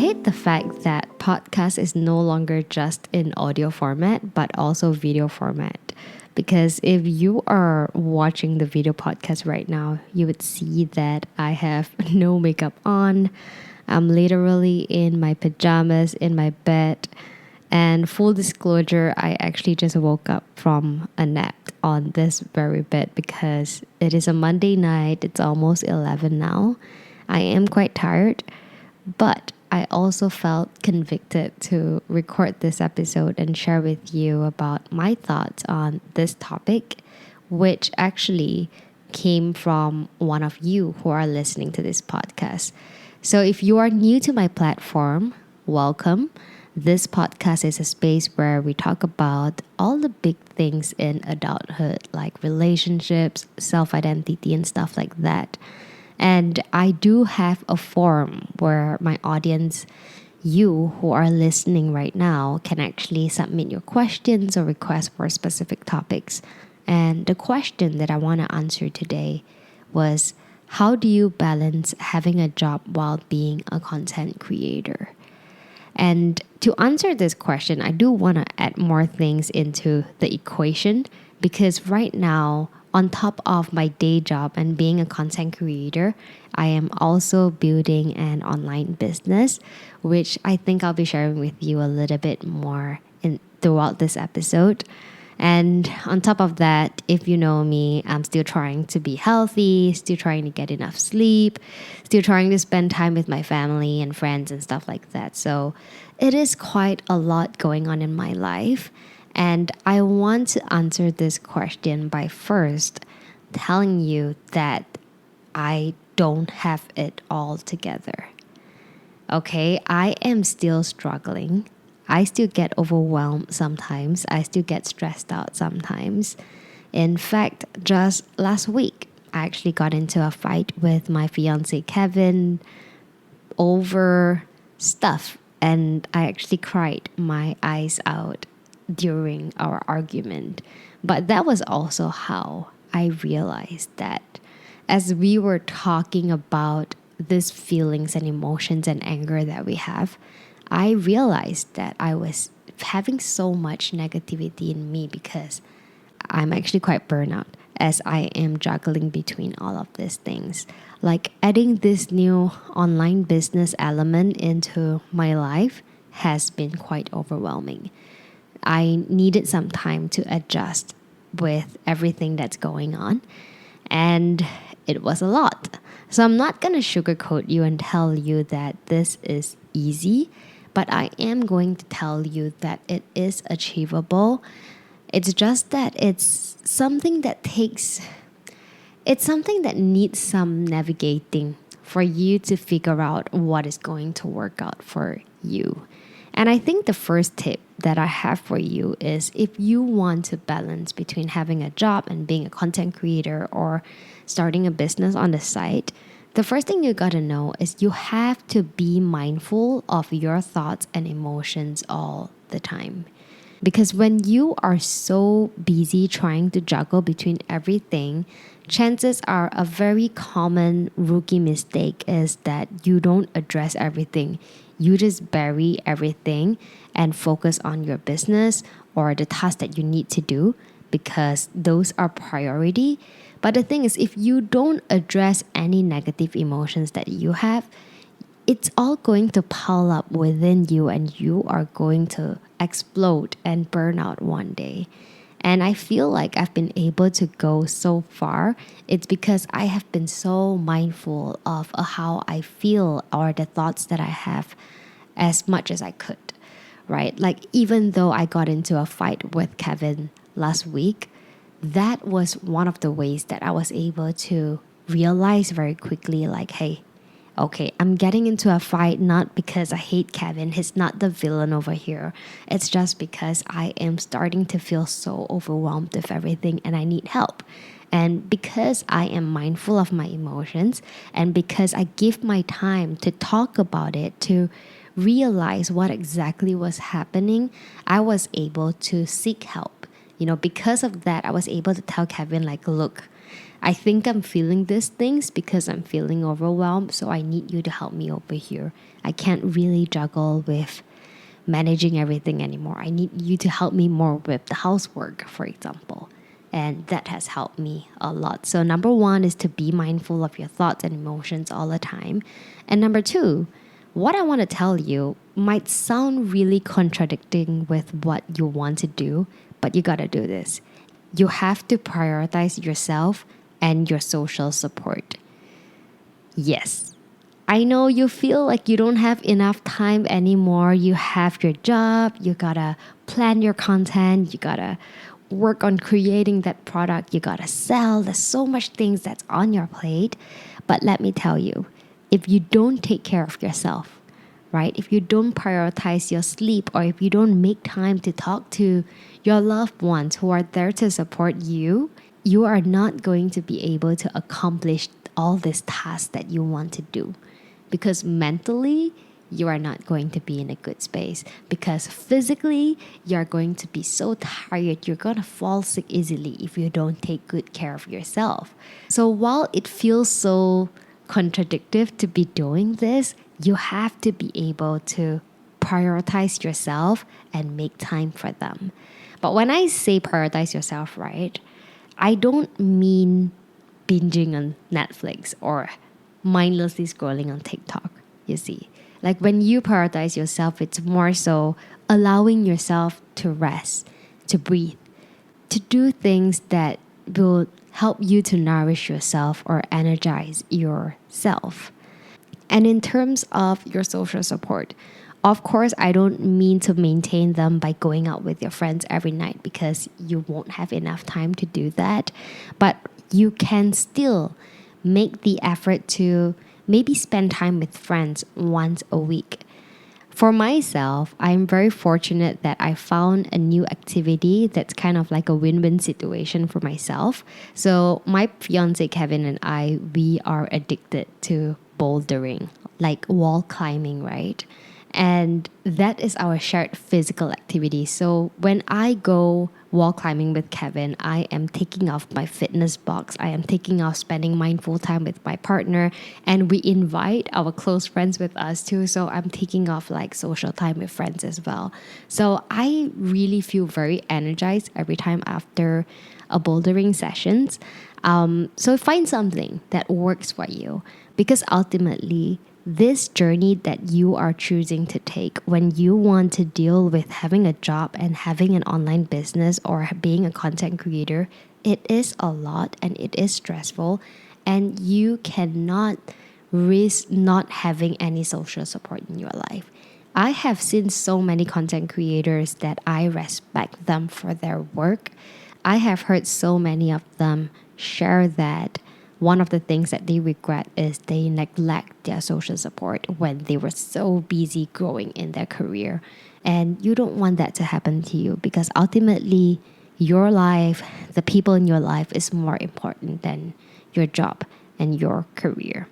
hate the fact that podcast is no longer just in audio format, but also video format. Because if you are watching the video podcast right now, you would see that I have no makeup on. I'm literally in my pajamas in my bed. And full disclosure, I actually just woke up from a nap on this very bed because it is a Monday night. It's almost 11 now. I am quite tired, but I also felt convicted to record this episode and share with you about my thoughts on this topic, which actually came from one of you who are listening to this podcast. So if you are new to my platform, welcome. This podcast is a space where we talk about all the big things in adulthood, like relationships, self-identity, and stuff like that. And I do have a forum where my audience, you who are listening right now, can actually submit your questions or requests for specific topics. And the question that I want to answer today was, how do you balance having a job while being a content creator? And to answer this question, I do want to add more things into the equation because right now, on top of my day job and being a content creator, I am also building an online business, which I think I'll be sharing with you a little bit more throughout this episode. And on top of that, if you know me, I'm still trying to be healthy, still trying to get enough sleep, still trying to spend time with my family and friends and stuff like that. So it is quite a lot going on in my life. And I want to answer this question by first telling you that I don't have it all together. Okay, I am still struggling. I still get overwhelmed sometimes. I still get stressed out sometimes. In fact, just last week, I actually got into a fight with my fiance Kevin over stuff. And I actually cried my eyes out during our argument. But that was also how I realized that as we were talking about these feelings and emotions and anger that we have, I realized that I was having so much negativity in me because I'm actually quite burnout as I am juggling between all of these things. Like adding this new online business element into my life has been quite overwhelming. I needed some time to adjust with everything that's going on, and it was a lot. So I'm not going to sugarcoat you and tell you that this is easy, but I am going to tell you that it is achievable. It's just that it's something that needs some navigating for you to figure out what is going to work out for you. And I think the first tip that I have for you is if you want to balance between having a job and being a content creator or starting a business on the side, the first thing you gotta know is you have to be mindful of your thoughts and emotions all the time. Because when you are so busy trying to juggle between everything, chances are a very common rookie mistake is that you don't address everything. You just bury everything and focus on your business or the task that you need to do because those are priority. But the thing is, if you don't address any negative emotions that you have, it's all going to pile up within you and you are going to explode and burn out one day. And I feel like I've been able to go so far. It's because I have been so mindful of how I feel or the thoughts that I have as much as I could, right? Like even though I got into a fight with Kevin last week, that was one of the ways that I was able to realize very quickly, like, hey, okay, I'm getting into a fight not because I hate Kevin. He's not the villain over here. It's just because I am starting to feel so overwhelmed with everything and I need help. And because I am mindful of my emotions and because I give my time to talk about it, to realize what exactly was happening, I was able to seek help. Because of that, I was able to tell Kevin, like, look, I think I'm feeling these things because I'm feeling overwhelmed. So I need you to help me over here. I can't really juggle with managing everything anymore. I need you to help me more with the housework, for example. And that has helped me a lot. So, number one is to be mindful of your thoughts and emotions all the time. And number two, what I want to tell you might sound really contradicting with what you want to do, but you got to do this. You have to prioritize yourself and your social support. Yes, I know you feel like you don't have enough time anymore. You have your job, you gotta plan your content, you gotta work on creating that product, you gotta sell. There's so much things that's on your plate. But let me tell you, if you don't take care of yourself, right? If you don't prioritize your sleep, or if you don't make time to talk to your loved ones who are there to support you, you are not going to be able to accomplish all these tasks that you want to do. Because mentally, you are not going to be in a good space. Because physically, you're going to be so tired. You're going to fall sick easily if you don't take good care of yourself. So while it feels so contradictory to be doing this, you have to be able to prioritize yourself and make time for them. But when I say prioritize yourself, right, I don't mean binging on Netflix or mindlessly scrolling on TikTok, you see. Like when you prioritize yourself, it's more so allowing yourself to rest, to breathe, to do things that will help you to nourish yourself or energize yourself. And in terms of your social support, of course, I don't mean to maintain them by going out with your friends every night, because you won't have enough time to do that. But you can still make the effort to maybe spend time with friends once a week. For myself, I'm very fortunate that I found a new activity that's kind of like a win-win situation for myself. So my fiance Kevin and I, we are addicted to bouldering, like wall climbing, right? And that is our shared physical activity. So when I go wall climbing with Kevin, I am taking off my fitness box. I am taking off spending mindful time with my partner. And we invite our close friends with us too. So I'm taking off like social time with friends as well. So I really feel very energized every time after a bouldering sessions. So find something that works for you, because ultimately, this journey that you are choosing to take when you want to deal with having a job and having an online business or being a content creator, it is a lot and it is stressful, and you cannot risk not having any social support in your life. I have seen so many content creators that I respect them for their work. I have heard so many of them share that one of the things that they regret is they neglect their social support when they were so busy growing in their career. And you don't want that to happen to you, because ultimately your life, the people in your life is more important than your job and your career.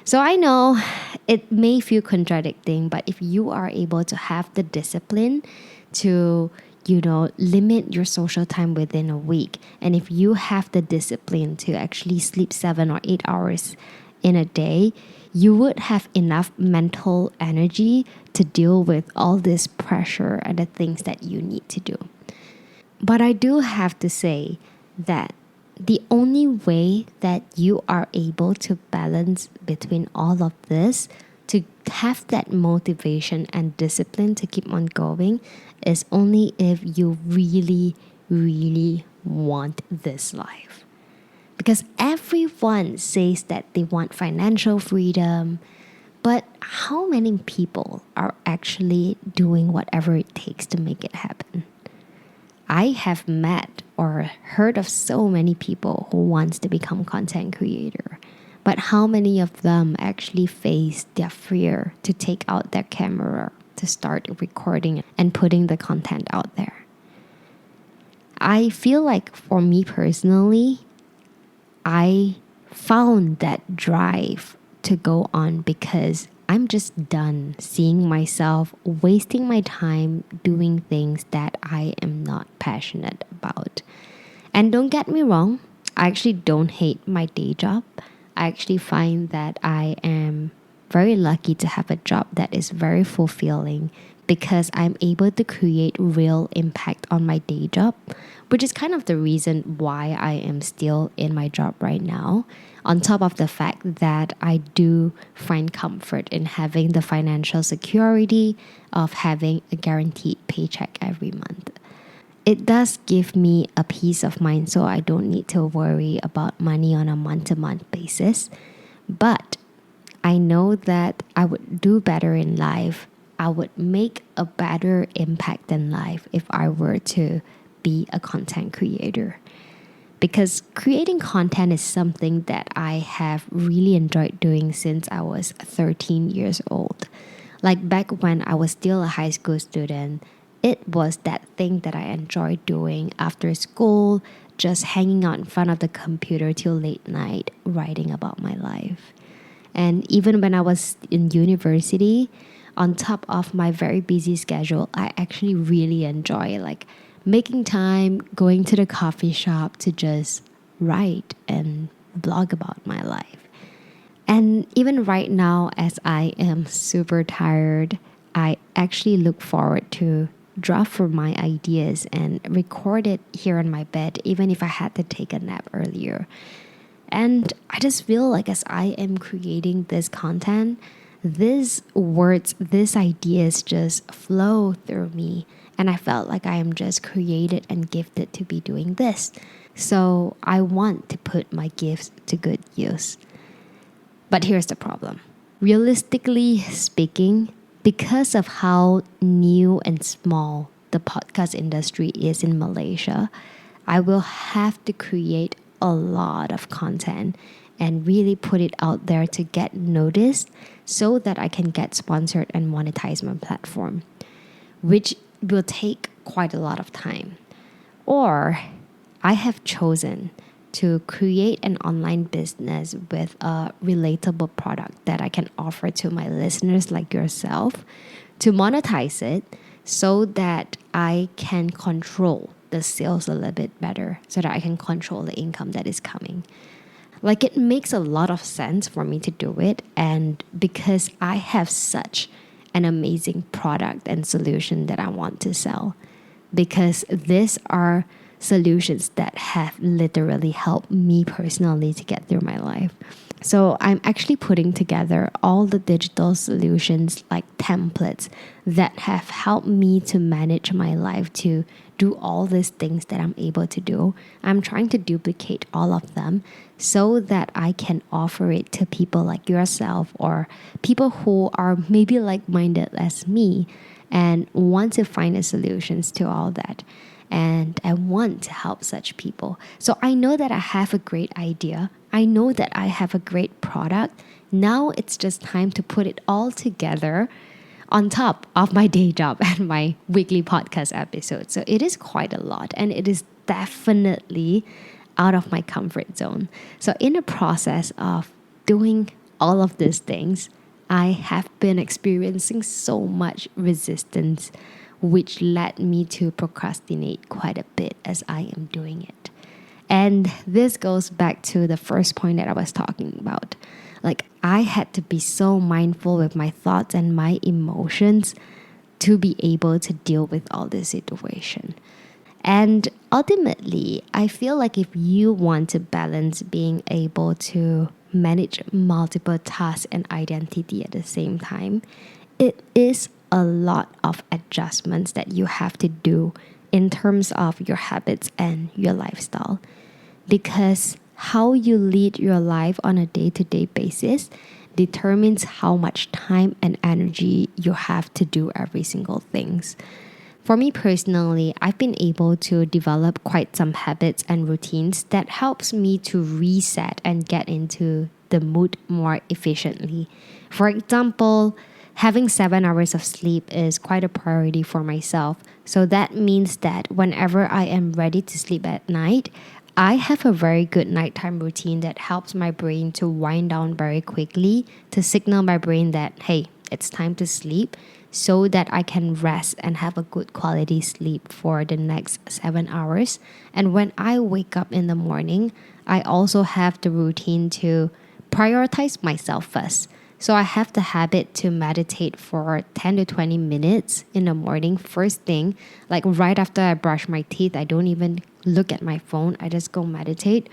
So I know it may feel contradicting, but if you are able to have the discipline to limit your social time within a week. And if you have the discipline to actually sleep 7 or 8 hours in a day, you would have enough mental energy to deal with all this pressure and the things that you need to do. But I do have to say that the only way that you are able to balance between all of this, to have that motivation and discipline to keep on going, is only if you really, really want this life. Because everyone says that they want financial freedom, but how many people are actually doing whatever it takes to make it happen? I have met or heard of so many people who wants to become content creator, but how many of them actually face their fear to take out their camera, to start recording and putting the content out there? I feel like for me personally, I found that drive to go on because I'm just done seeing myself wasting my time doing things that I am not passionate about. And don't get me wrong, I actually don't hate my day job. I actually find that I am very lucky to have a job that is very fulfilling because I'm able to create real impact on my day job, which is kind of the reason why I am still in my job right now. On top of the fact that I do find comfort in having the financial security of having a guaranteed paycheck every month. It does give me a peace of mind so I don't need to worry about money on a month-to-month basis. But I know that I would do better in life. I would make a better impact in life if I were to be a content creator. Because creating content is something that I have really enjoyed doing since I was 13 years old. Like back when I was still a high school student, it was that thing that I enjoyed doing after school, just hanging out in front of the computer till late night, writing about my life. And even when I was in university, on top of my very busy schedule, I actually really enjoy like making time, going to the coffee shop to just write and blog about my life. And even right now, as I am super tired, I actually look forward to draft for my ideas and record it here on my bed, even if I had to take a nap earlier. And I just feel like as I am creating this content, these words, these ideas just flow through me. And I felt like I am just created and gifted to be doing this. So I want to put my gifts to good use. But here's the problem. Realistically speaking, because of how new and small the podcast industry is in Malaysia, I will have to create a lot of content and really put it out there to get noticed so that I can get sponsored and monetize my platform, which will take quite a lot of time. Or I have chosen to create an online business with a relatable product that I can offer to my listeners like yourself to monetize it so that I can control the sales a little bit better, so that I can control the income that is coming. Like it makes a lot of sense for me to do it, and because I have such an amazing product and solution that I want to sell, because these are solutions that have literally helped me personally to get through my life. So I'm actually putting together all the digital solutions like templates that have helped me to manage my life, to do all these things that I'm able to do. I'm trying to duplicate all of them so that I can offer it to people like yourself or people who are maybe like-minded as me and want to find the solutions to all that. And I want to help such people. So I know that I have a great idea. I know that I have a great product. Now it's just time to put it all together on top of my day job and my weekly podcast episode. So it is quite a lot, and it is definitely out of my comfort zone. So in the process of doing all of these things, I have been experiencing so much resistance, which led me to procrastinate quite a bit as I am doing it. And this goes back to the first point that I was talking about. Like, I had to be so mindful with my thoughts and my emotions to be able to deal with all this situation. And ultimately, I feel like if you want to balance being able to manage multiple tasks and identity at the same time, it is a lot of adjustments that you have to do in terms of your habits and your lifestyle. Because how you lead your life on a day-to-day basis determines how much time and energy you have to do every single things. For me personally, I've been able to develop quite some habits and routines that helps me to reset and get into the mood more efficiently. For example, having 7 hours of sleep is quite a priority for myself. So that means that whenever I am ready to sleep at night, I have a very good nighttime routine that helps my brain to wind down very quickly to signal my brain that, hey, it's time to sleep so that I can rest and have a good quality sleep for the next 7 hours. And when I wake up in the morning, I also have the routine to prioritize myself first. So I have the habit to meditate for 10 to 20 minutes in the morning, first thing, like right after I brush my teeth. I don't even look at my phone. I just go meditate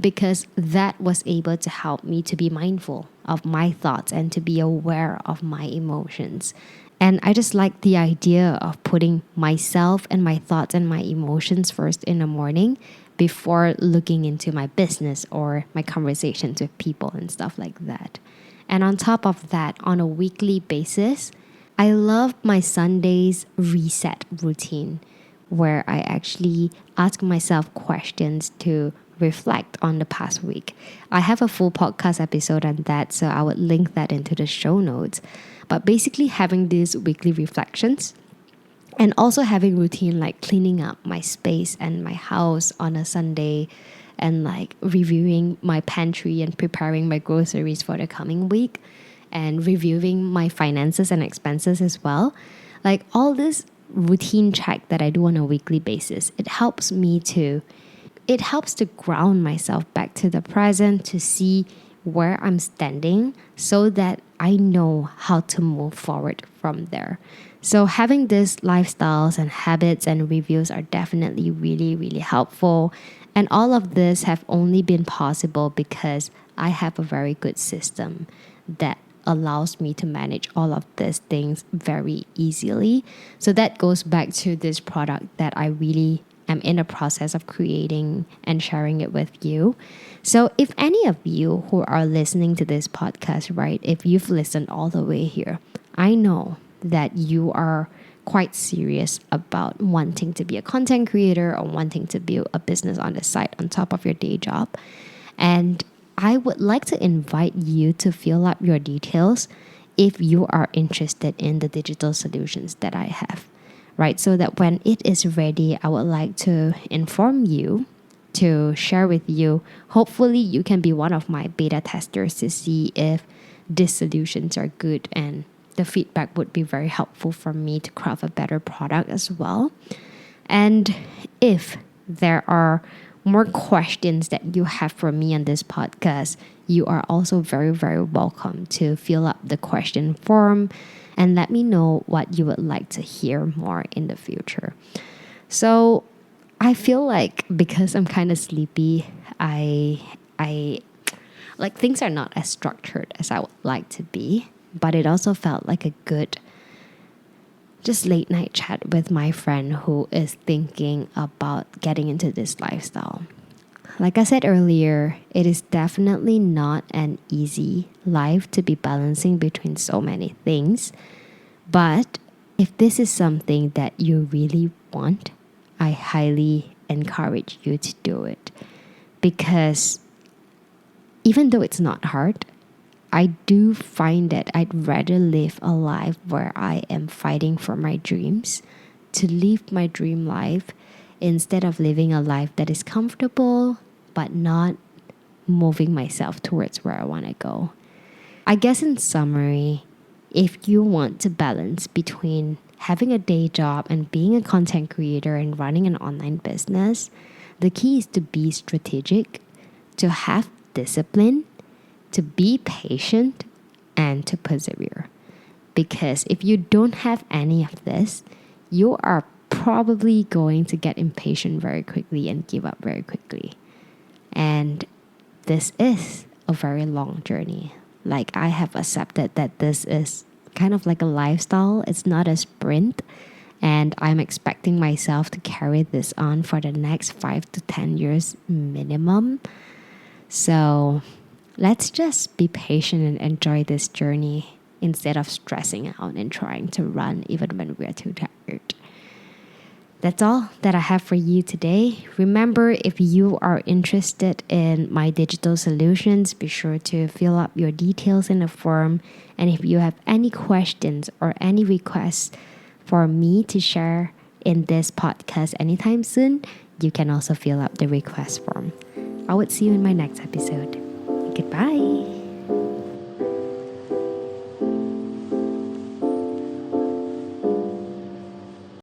because that was able to help me to be mindful of my thoughts and to be aware of my emotions. And I just like the idea of putting myself and my thoughts and my emotions first in the morning before looking into my business or my conversations with people and stuff like that. And on top of that, on a weekly basis, I love my Sundays reset routine where I actually ask myself questions to reflect on the past week. I have a full podcast episode on that, so I would link that into the show notes. But basically, having these weekly reflections and also having routine like cleaning up my space and my house on a Sunday and like reviewing my pantry and preparing my groceries for the coming week and reviewing my finances and expenses as well. Like all this routine check that I do on a weekly basis, it helps to ground myself back to the present to see where I'm standing so that I know how to move forward from there. So having these lifestyles and habits and reviews are definitely really, really helpful. And all of this have only been possible because I have a very good system that allows me to manage all of these things very easily. So that goes back to this product that I really am in the process of creating and sharing it with you. So if any of you who are listening to this podcast, right, if you've listened all the way here, I know that you are quite serious about wanting to be a content creator or wanting to build a business on the side on top of your day job. And I would like to invite you to fill up your details if you are interested in the digital solutions that I have, right? So that when it is ready, I would like to inform you, to share with you. Hopefully, you can be one of my beta testers to see if these solutions are good, and the feedback would be very helpful for me to craft a better product as well. And if there are more questions that you have for me on this podcast, you are also very, very welcome to fill up the question form and let me know what you would like to hear more in the future. So I feel like because I'm kind of sleepy, I like things are not as structured as I would like to be, but it also felt like a good just late night chat with my friend who is thinking about getting into this lifestyle. Like I said earlier, it is definitely not an easy life to be balancing between so many things. But if this is something that you really want, I highly encourage you to do it. Because even though it's not hard, I do find that I'd rather live a life where I am fighting for my dreams to live my dream life instead of living a life that is comfortable but not moving myself towards where I want to go. I guess in summary, if you want to balance between having a day job and being a content creator and running an online business, the key is to be strategic, to have discipline, to be patient, and to persevere. Because if you don't have any of this, you are probably going to get impatient very quickly and give up very quickly. And this is a very long journey. Like I have accepted that this is kind of like a lifestyle. It's not a sprint. And I'm expecting myself to carry this on for the next 5 to 10 years minimum. So let's just be patient and enjoy this journey instead of stressing out and trying to run even when we're too tired. That's all that I have for you today. Remember, if you are interested in my digital solutions, be sure to fill up your details in the form. And if you have any questions or any requests for me to share in this podcast anytime soon, you can also fill out the request form. I would see you in my next episode. Goodbye.